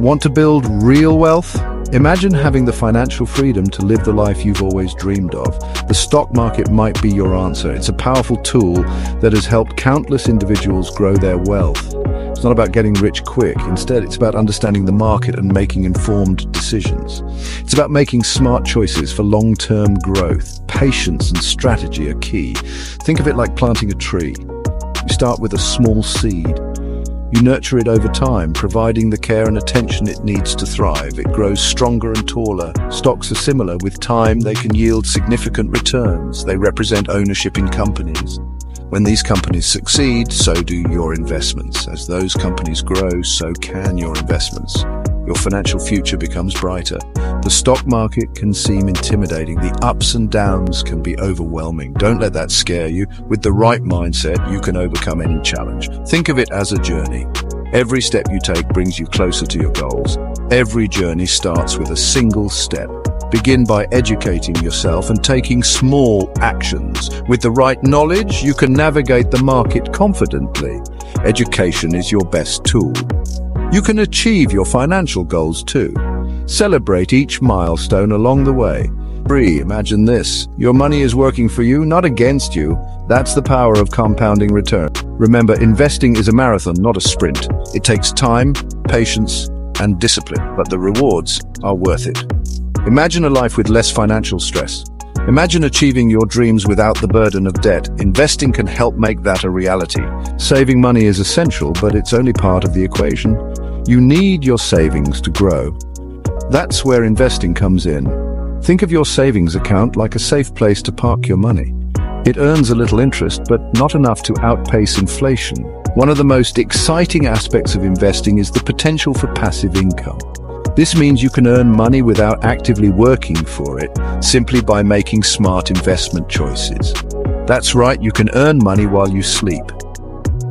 Want to build real wealth? Imagine having the financial freedom to live the life you've always dreamed of. The stock market might be your answer. It's a powerful tool that has helped countless individuals grow their wealth. It's not about getting rich quick. Instead, it's about understanding the market and making informed decisions. It's about making smart choices for long-term growth. Patience and strategy are key. Think of it like planting a tree. You start with a small seed. You nurture it over time, providing the care and attention it needs to thrive. It grows stronger and taller. Stocks are similar. With time, they can yield significant returns. They represent ownership in companies. When these companies succeed, so do your investments. As those companies grow, so can your investments. Your financial future becomes brighter. The stock market can seem intimidating. The ups and downs can be overwhelming. Don't let that scare you. With the right mindset, you can overcome any challenge. Think of it as a journey. Every step you take brings you closer to your goals. Every journey starts with a single step. Begin by educating yourself and taking small actions. With the right knowledge, you can navigate the market confidently. Education is your best tool. You can achieve your financial goals too. Celebrate each milestone along the way. Imagine this. Your money is working for you, not against you. That's the power of compounding return. Remember, investing is a marathon, not a sprint. It takes time, patience, and discipline, but the rewards are worth it. Imagine a life with less financial stress. Imagine achieving your dreams without the burden of debt. Investing can help make that a reality. Saving money is essential, but it's only part of the equation. You need your savings to grow. That's where investing comes in. Think of your savings account like a safe place to park your money. It earns a little interest, but not enough to outpace inflation. One of the most exciting aspects of investing is the potential for passive income. This means you can earn money without actively working for it, simply by making smart investment choices. That's right, you can earn money while you sleep.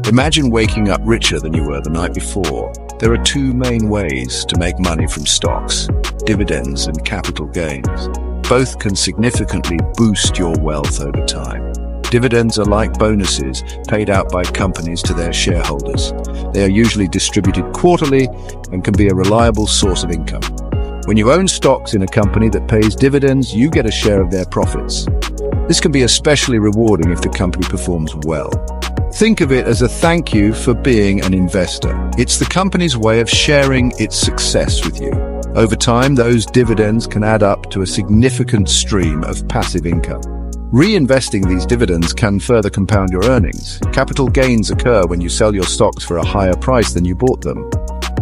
Imagine waking up richer than you were the night before. There are two main ways to make money from stocks: dividends and capital gains. Both can significantly boost your wealth over time. Dividends are like bonuses paid out by companies to their shareholders. They are usually distributed quarterly and can be a reliable source of income. When you own stocks in a company that pays dividends, you get a share of their profits. This can be especially rewarding if the company performs well. Think of it as a thank you for being an investor. It's the company's way of sharing its success with you. Over time, those dividends can add up to a significant stream of passive income. Reinvesting these dividends can further compound your earnings. Capital gains occur when you sell your stocks for a higher price than you bought them.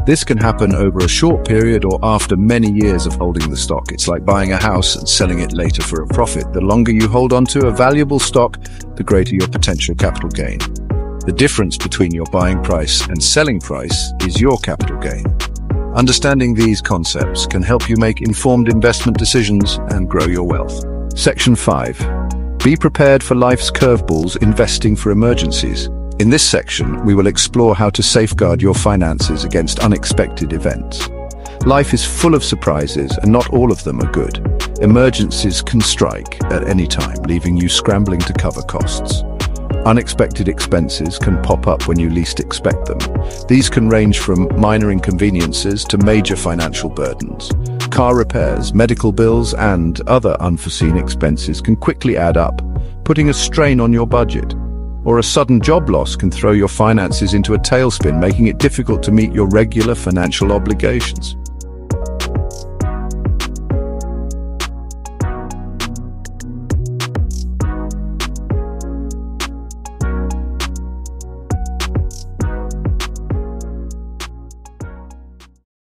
This can happen over a short period or after many years of holding the stock. It's like buying a house and selling it later for a profit. The longer you hold on to a valuable stock, the greater your potential capital gain. The difference between your buying price and selling price is your capital gain. Understanding these concepts can help you make informed investment decisions and grow your wealth. Section 5. Be prepared for life's curveballs, investing for emergencies. In this section, we will explore how to safeguard your finances against unexpected events. Life is full of surprises, and not all of them are good. Emergencies can strike at any time, leaving you scrambling to cover costs. Unexpected expenses can pop up when you least expect them. These can range from minor inconveniences to major financial burdens. Car repairs, medical bills, and other unforeseen expenses can quickly add up, putting a strain on your budget. Or a sudden job loss can throw your finances into a tailspin, making it difficult to meet your regular financial obligations.